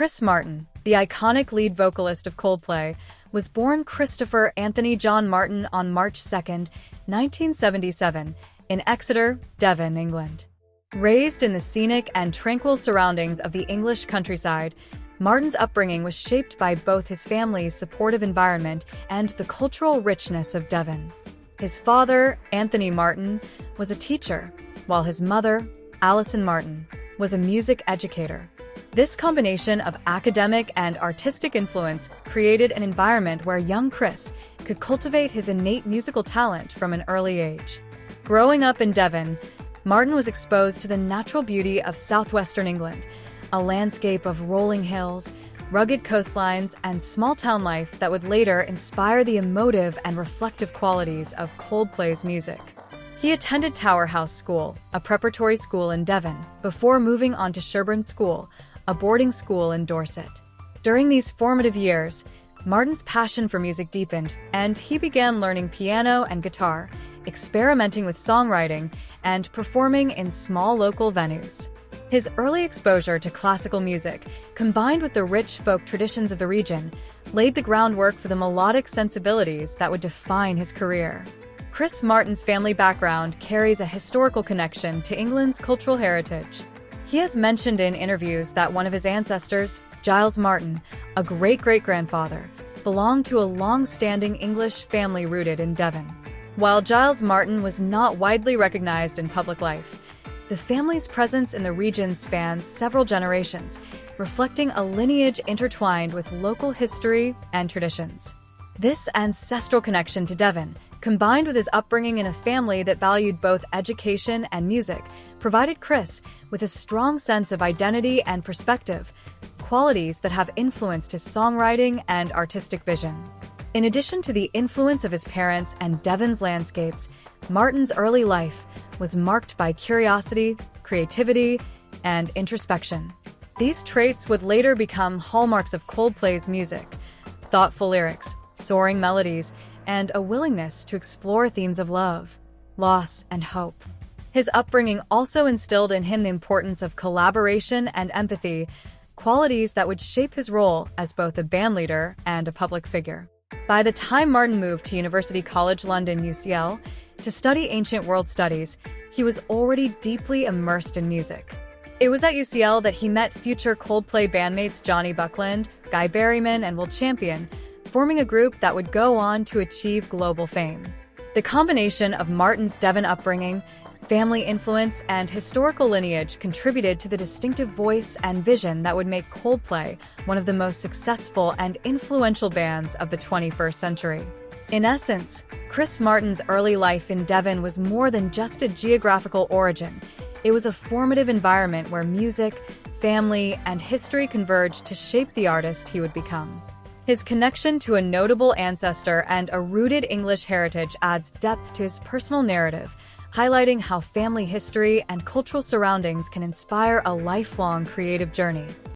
Chris Martin, the iconic lead vocalist of Coldplay, was born Christopher Anthony John Martin on March 2, 1977, in Exeter, Devon, England. Raised in the scenic and tranquil surroundings of the English countryside, Martin's upbringing was shaped by both his family's supportive environment and the cultural richness of Devon. His father, Anthony Martin, was a teacher, while his mother, Alison Martin, was a music educator. This combination of academic and artistic influence created an environment where young Chris could cultivate his innate musical talent from an early age. Growing up in Devon, Martin was exposed to the natural beauty of southwestern England, a landscape of rolling hills, rugged coastlines, and small-town life that would later inspire the emotive and reflective qualities of Coldplay's music. He attended Tower House School, a preparatory school in Devon, before moving on to Sherborne School, a boarding school in Dorset. During these formative years, Martin's passion for music deepened, and he began learning piano and guitar, experimenting with songwriting, and performing in small local venues. His early exposure to classical music, combined with the rich folk traditions of the region, laid the groundwork for the melodic sensibilities that would define his career. Chris Martin's family background carries a historical connection to England's cultural heritage. He has mentioned in interviews that one of his ancestors, Giles Martin, a great-great-grandfather, belonged to a long-standing English family rooted in Devon. While Giles Martin was not widely recognized in public life, the family's presence in the region spans several generations, reflecting a lineage intertwined with local history and traditions. This ancestral connection to Devon, combined with his upbringing in a family that valued both education and music, provided Chris with a strong sense of identity and perspective, qualities that have influenced his songwriting and artistic vision. In addition to the influence of his parents and Devon's landscapes, Martin's early life was marked by curiosity, creativity, and introspection. These traits would later become hallmarks of Coldplay's music: thoughtful lyrics, soaring melodies, and a willingness to explore themes of love, loss, and hope. His upbringing also instilled in him the importance of collaboration and empathy, qualities that would shape his role as both a bandleader and a public figure. By the time Martin moved to University College London (UCL) to study ancient world studies, he was already deeply immersed in music. It was at UCL that he met future Coldplay bandmates Johnny Buckland, Guy Berryman, and Will Champion, forming a group that would go on to achieve global fame. The combination of Martin's Devon upbringing, family influence, and historical lineage contributed to the distinctive voice and vision that would make Coldplay one of the most successful and influential bands of the 21st century. In essence, Chris Martin's early life in Devon was more than just a geographical origin. It was a formative environment where music, family, and history converged to shape the artist he would become. His connection to a notable ancestor and a rooted English heritage adds depth to his personal narrative, highlighting how family history and cultural surroundings can inspire a lifelong creative journey.